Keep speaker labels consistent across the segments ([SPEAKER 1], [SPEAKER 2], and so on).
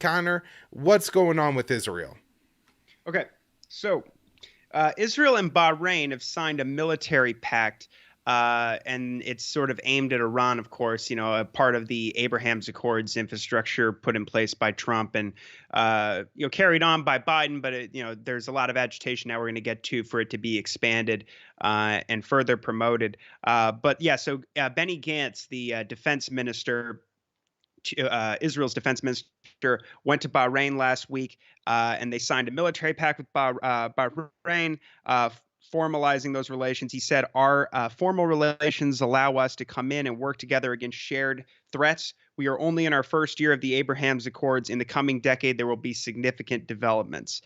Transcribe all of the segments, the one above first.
[SPEAKER 1] Connor, what's going on with Israel?
[SPEAKER 2] Okay, so Israel and Bahrain have signed a military pact, and it's sort of aimed at Iran, of course, a part of the Abraham's Accords infrastructure put in place by Trump and, carried on by Biden. But, there's a lot of agitation now we're going to get to for it to be expanded and further promoted. But yeah, so Benny Gantz, the defense minister, Israel's defense minister, went to Bahrain last week, and they signed a military pact with Bahrain, formalizing those relations. He said, our formal relations allow us to come in and work together against shared threats. We are only in our first year of the Abraham's Accords. In the coming decade, there will be significant developments.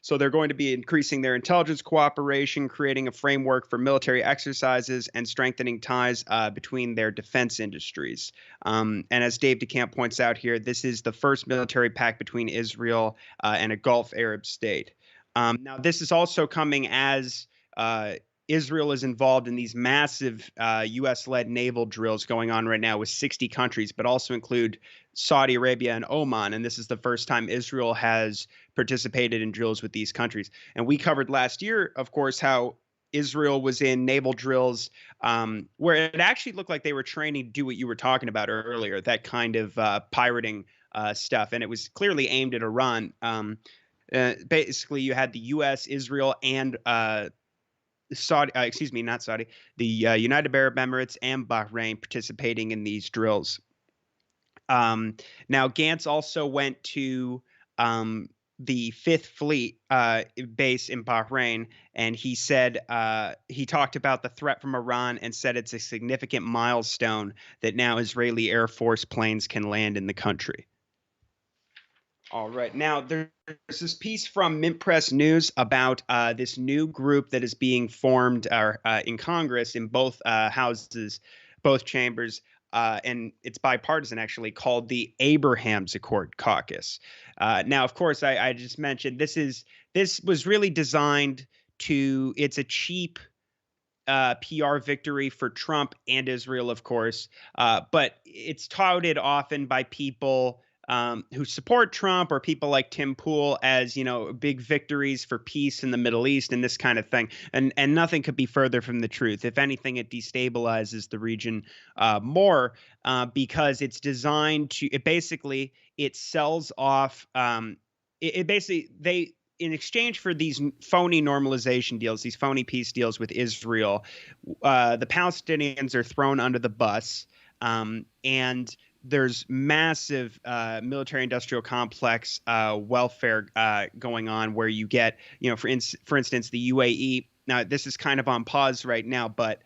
[SPEAKER 2] So they're going to be increasing their intelligence cooperation, creating a framework for military exercises, and strengthening ties between their defense industries. And as Dave DeCamp points out here, this is the first military pact between Israel and a Gulf Arab state. Now, this is also coming as Israel is involved in these massive U.S.-led naval drills going on right now with 60 countries, but also include Saudi Arabia and Oman. And this is the first time Israel has participated in drills with these countries. And we covered last year, of course, how Israel was in naval drills where it actually looked like they were training to do what you were talking about earlier, that kind of pirating stuff. And it was clearly aimed at Iran. Basically, you had the U.S., Israel, and the United Arab Emirates and Bahrain participating in these drills. Now, Gantz also went to the Fifth Fleet base in Bahrain, and he said he talked about the threat from Iran and said it's a significant milestone that now Israeli Air Force planes can land in the country. All right. Now, there's this piece from Mint Press News about this new group that is being formed in Congress in both houses, both chambers, and it's bipartisan, actually, called the Abraham's Accord Caucus. Now, of course, I just mentioned this was really designed it's a cheap PR victory for Trump and Israel, of course, but it's touted often by people who support Trump or people like Tim Pool as, big victories for peace in the Middle East and this kind of thing. And nothing could be further from the truth. If anything, it destabilizes the region more because it's designed to it sells off. In exchange for these phony normalization deals, these phony peace deals with Israel, the Palestinians are thrown under the bus, and there's massive military-industrial complex welfare going on where you get, for instance, the UAE. Now, this is kind of on pause right now, but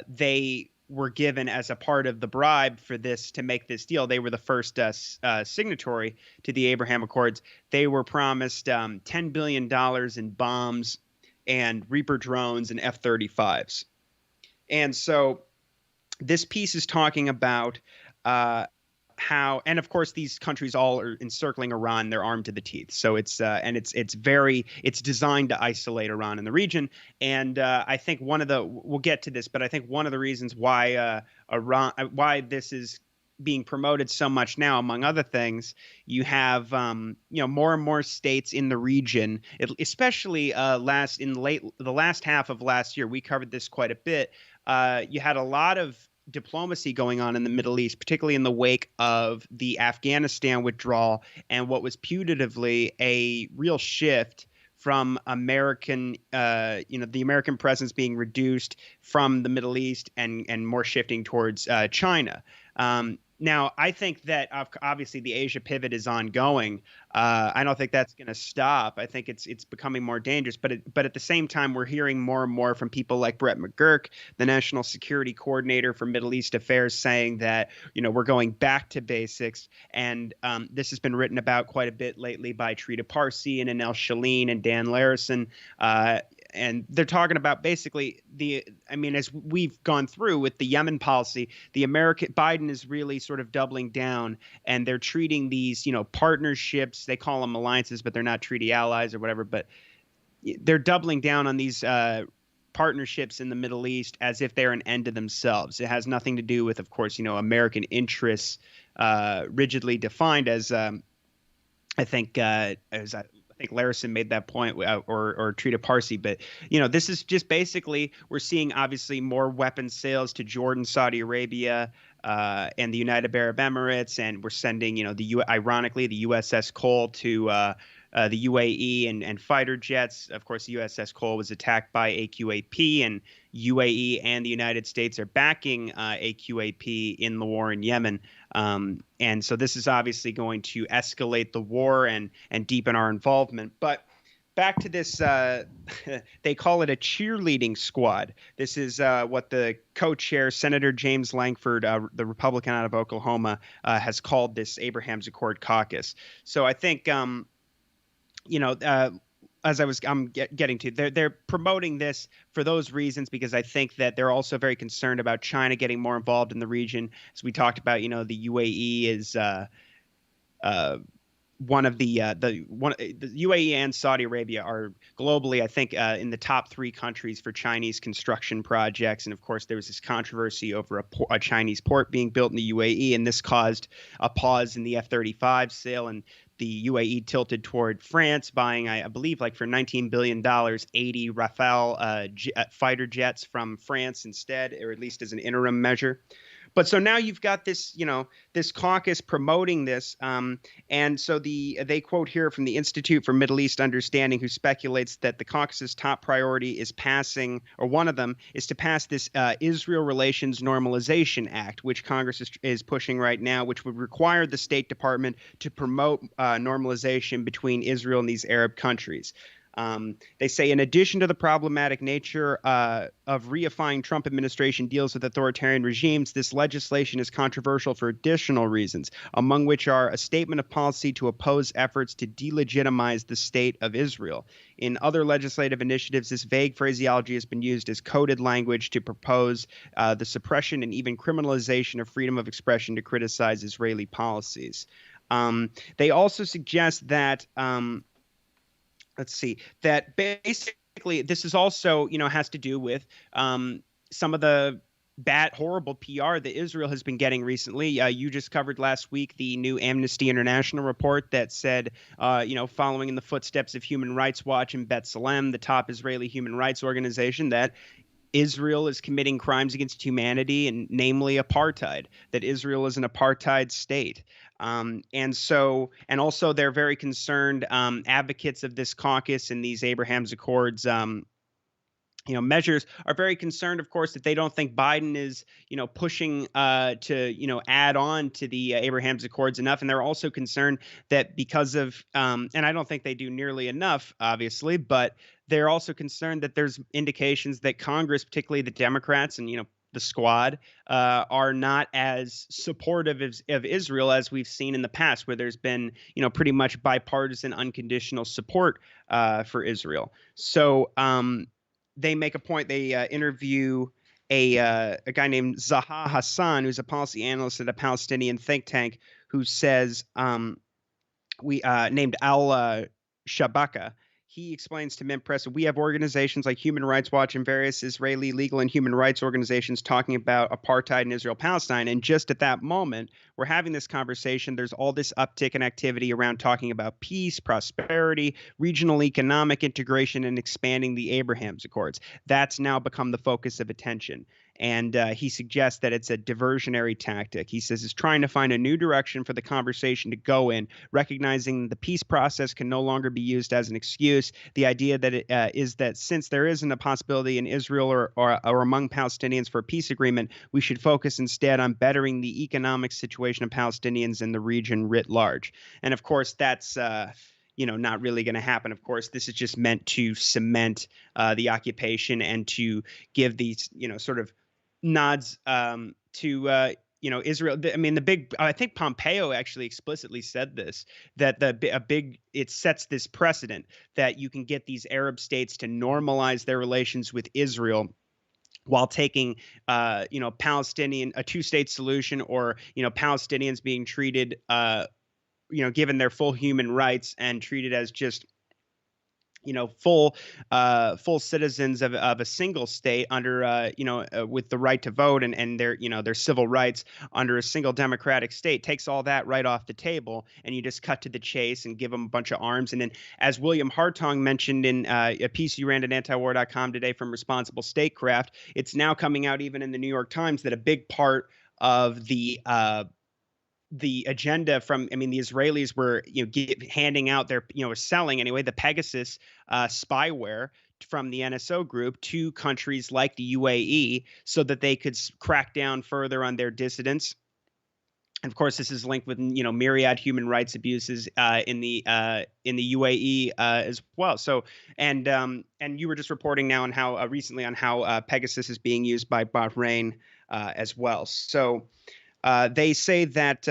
[SPEAKER 2] they were given as a part of the bribe for this to make this deal. They were the first signatory to the Abraham Accords. They were promised $10 billion in bombs and Reaper drones and F-35s. And so this piece is talking about how, and of course, these countries all are encircling Iran. They're armed to the teeth. So it's designed to isolate Iran in the region. And I think we'll get to this, but I think one of the reasons why why this is being promoted so much now, among other things, you have more and more states in the region, especially the last half of last year. We covered this quite a bit. You had a lot of diplomacy going on in the Middle East, particularly in the wake of the Afghanistan withdrawal and what was putatively a real shift from the American presence being reduced from the Middle East and more shifting towards China. Now, I think that obviously the Asia pivot is ongoing. I don't think that's going to stop. I think it's becoming more dangerous. But at the same time, we're hearing more and more from people like Brett McGurk, the National Security Coordinator for Middle East Affairs, saying that we're going back to basics. And this has been written about quite a bit lately by Trita Parsi and Anel Shalin and Dan Larison. And they're talking about basically as we've gone through with the Yemen policy, Biden is really sort of doubling down, and they're treating these, partnerships. They call them alliances, but they're not treaty allies or whatever. But they're doubling down on these partnerships in the Middle East as if they're an end to themselves. It has nothing to do with, of course, American interests rigidly defined as I think I think Larison made that point, or Trita Parsi, but this is just basically we're seeing obviously more weapon sales to Jordan, Saudi Arabia, and the United Arab Emirates, and we're sending ironically the USS Cole to the UAE and fighter jets. Of course, the USS Cole was attacked by AQAP, and UAE and the United States are backing AQAP in the war in Yemen. And so this is obviously going to escalate the war and deepen our involvement. But back to this, they call it a cheerleading squad. This is what the co-chair, Senator James Langford, the Republican out of Oklahoma, has called this Abraham's Accord caucus. So I think, you know, as I'm getting to, they're promoting this for those reasons because I think that they're also very concerned about China getting more involved in the region. As we talked about, the UAE is uh, one of the UAE and Saudi Arabia are globally, I think, in the top three countries for Chinese construction projects. And of course, there was this controversy over a Chinese port being built in the UAE, and this caused a pause in the F-35 sale. And the UAE tilted toward France, buying, I believe, like for $19 billion, 80 Rafale fighter jets from France instead, or at least as an interim measure. But so now you've got this, this caucus promoting this, and so they quote here from the Institute for Middle East Understanding, who speculates that the caucus's top priority is passing, or one of them is to pass this Israel Relations Normalization Act, which Congress is pushing right now, which would require the State Department to promote normalization between Israel and these Arab countries. They say, in addition to the problematic nature of reifying Trump administration deals with authoritarian regimes, this legislation is controversial for additional reasons, among which are a statement of policy to oppose efforts to delegitimize the state of Israel. In other legislative initiatives, this vague phraseology has been used as coded language to propose the suppression and even criminalization of freedom of expression to criticize Israeli policies. They also suggest that let's see, that basically this is also, has to do with some of the horrible PR that Israel has been getting recently. You just covered last week the new Amnesty International report that said, following in the footsteps of Human Rights Watch and B'Tselem, the top Israeli human rights organization, that Israel is committing crimes against humanity, and namely apartheid, that Israel is an apartheid state. And also they're very concerned, advocates of this caucus and these Abraham's Accords, measures are very concerned, of course, that they don't think Biden is, pushing to, add on to the Abraham's Accords enough. And they're also concerned that because of, and I don't think they do nearly enough, obviously, but they're also concerned that there's indications that Congress, particularly the Democrats and, the squad, are not as supportive of Israel as we've seen in the past, where there's been, pretty much bipartisan, unconditional support for Israel. So they make a point. They interview a guy named Zaha Hassan, who's a policy analyst at a Palestinian think tank, who says, we named Al Shabaka. He explains to Mint Press that we have organizations like Human Rights Watch and various Israeli legal and human rights organizations talking about apartheid in Israel-Palestine. And just at that moment, we're having this conversation. There's all this uptick in activity around talking about peace, prosperity, regional economic integration, and expanding the Abraham's Accords. That's now become the focus of attention. And he suggests that it's a diversionary tactic. He says it's trying to find a new direction for the conversation to go in, recognizing the peace process can no longer be used as an excuse. The idea that it is that since there isn't a possibility in Israel or among Palestinians for a peace agreement, we should focus instead on bettering the economic situation of Palestinians in the region writ large. And of course, that's not really going to happen. Of course, this is just meant to cement the occupation and to give these, sort of nods to Israel. I mean, I think Pompeo actually explicitly said this, that it sets this precedent that you can get these Arab states to normalize their relations with Israel while taking, Palestinian, a two-state solution, or, Palestinians being treated, given their full human rights and treated as just full citizens of a single state under with the right to vote and their civil rights under a single democratic state, takes all that right off the table, and you just cut to the chase and give them a bunch of arms. And then, as William Hartong mentioned in a piece you ran at antiwar.com today from Responsible Statecraft, it's now coming out even in the New York Times that a big part of the agenda from, I mean, the Israelis were, handing out their, selling anyway, the Pegasus spyware from the NSO group to countries like the UAE so that they could crack down further on their dissidents. And of course, this is linked with, myriad human rights abuses in the UAE as well. So, and you were just reporting now on how recently on how Pegasus is being used by Bahrain as well. So. They say that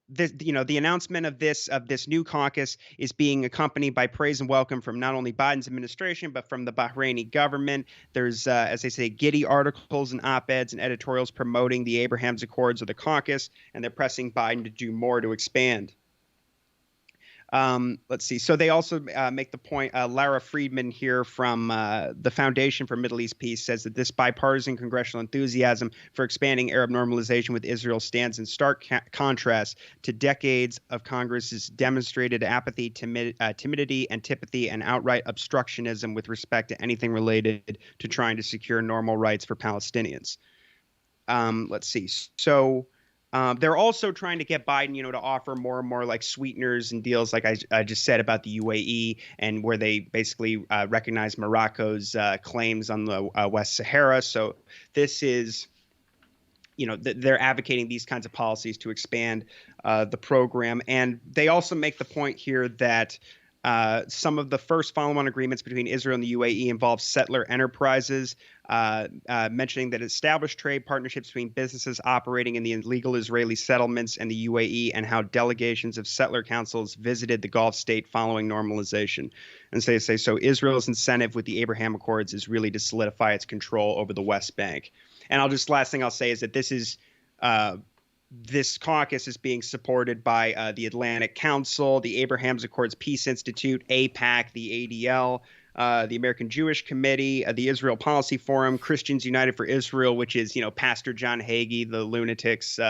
[SPEAKER 2] the announcement of this new caucus is being accompanied by praise and welcome from not only Biden's administration but from the Bahraini government. There's, as they say, giddy articles and op-eds and editorials promoting the Abraham's Accords or the caucus, and they're pressing Biden to do more to expand. Let's see. So they also make the point, Lara Friedman here from the Foundation for Middle East Peace says that this bipartisan congressional enthusiasm for expanding Arab normalization with Israel stands in stark contrast to decades of Congress's demonstrated apathy, timidity, antipathy, and outright obstructionism with respect to anything related to trying to secure normal rights for Palestinians. Let's see. So they're also trying to get Biden, to offer more and more like sweeteners and deals, like I just said about the UAE, and where they basically recognize Morocco's claims on the West Sahara. So this is, they're advocating these kinds of policies to expand the program. And they also make the point here that some of the first follow-on agreements between Israel and the UAE involve settler enterprises, mentioning that established trade partnerships between businesses operating in the illegal Israeli settlements and the UAE, and how delegations of settler councils visited the Gulf state following normalization. And so they say, so Israel's incentive with the Abraham Accords is really to solidify its control over the West Bank. And last thing I'll say is that this caucus is being supported by the Atlantic Council, the Abraham's Accords Peace Institute, AIPAC, the ADL, the American Jewish Committee, the Israel Policy Forum, Christians United for Israel, which is, Pastor John Hagee, the lunatics,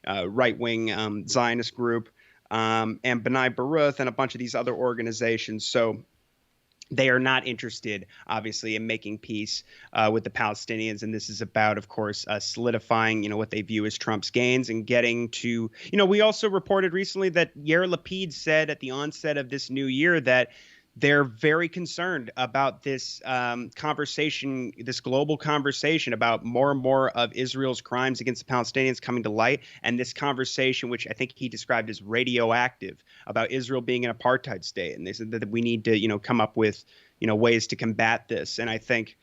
[SPEAKER 2] right-wing Zionist group, and B'nai B'ruth, and a bunch of these other organizations. So they are not interested, obviously, in making peace with the Palestinians. And this is about, of course, solidifying, what they view as Trump's gains and getting to, we also reported recently that Yair Lapid said at the onset of this new year that they're very concerned about this conversation, this global conversation about more and more of Israel's crimes against the Palestinians coming to light. And this conversation, which I think he described as radioactive, about Israel being an apartheid state. And they said that we need to, come up with, ways to combat this. And I think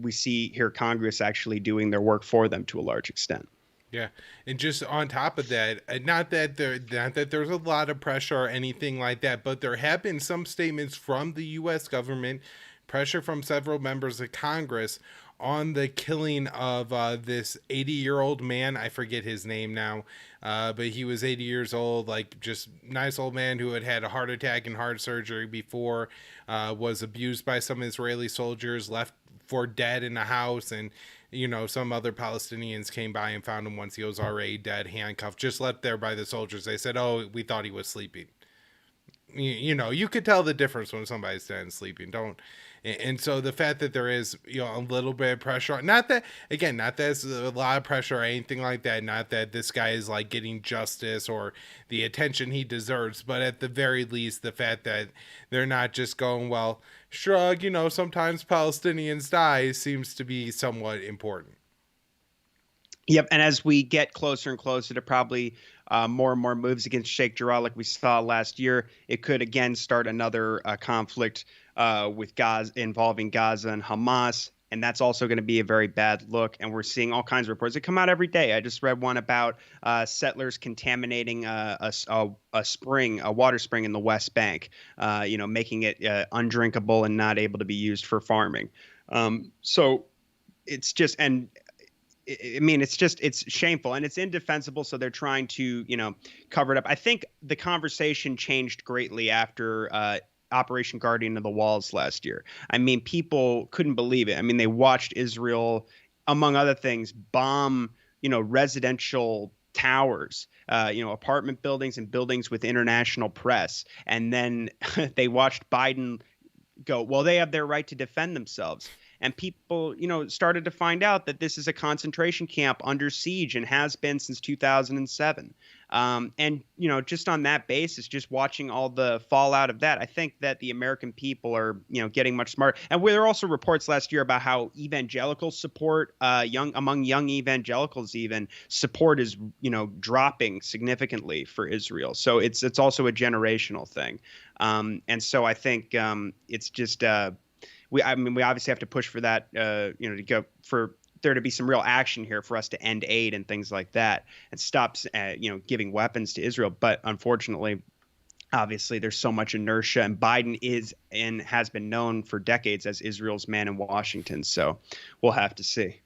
[SPEAKER 2] we see here Congress actually doing their work for them to a large extent.
[SPEAKER 1] Yeah, and just on top of that, not that there's a lot of pressure or anything like that, but there have been some statements from the U.S. government, pressure from several members of Congress on the killing of this 80-year-old man. I forget his name now, but he was 80 years old, like just nice old man who had had a heart attack and heart surgery before, was abused by some Israeli soldiers, left for dead in a house, and some other Palestinians came by and found him once he was already dead, handcuffed, just left there by the soldiers. They said, "Oh, we thought he was sleeping." You could tell the difference when somebody's dead and sleeping. And so the fact that there is, a little bit of pressure, not that there's a lot of pressure or anything like that, not that this guy is like getting justice or the attention he deserves, but at the very least, the fact that they're not just going, well, shrug, sometimes Palestinians die seems to be somewhat important.
[SPEAKER 2] Yep. And as we get closer and closer to probably more and more moves against Sheikh Jarrah, like we saw last year, it could again start another conflict with Gaza, involving Gaza and Hamas. And that's also going to be a very bad look. And we're seeing all kinds of reports that come out every day. I just read one about settlers contaminating a water spring in the West Bank, making it undrinkable and not able to be used for farming. So it's just, and it's shameful and it's indefensible. So they're trying to, cover it up. I think the conversation changed greatly after Operation Guardian of the Walls last year. I mean, people couldn't believe it. I mean, they watched Israel, among other things, bomb, residential towers, apartment buildings and buildings with international press. And then they watched Biden go, well, they have their right to defend themselves. And people, started to find out that this is a concentration camp under siege and has been since 2007. And, just on that basis, just watching all the fallout of that, I think that the American people are, getting much smarter. And there were also reports last year about how evangelical support, among young evangelicals, even support is, dropping significantantly for Israel. So it's also a generational thing. And so I think it's just we obviously have to push for that, to go for there to be some real action here for us to end aid and things like that and stop, giving weapons to Israel. But unfortunately, obviously, there's so much inertia, and Biden is and has been known for decades as Israel's man in Washington. So we'll have to see.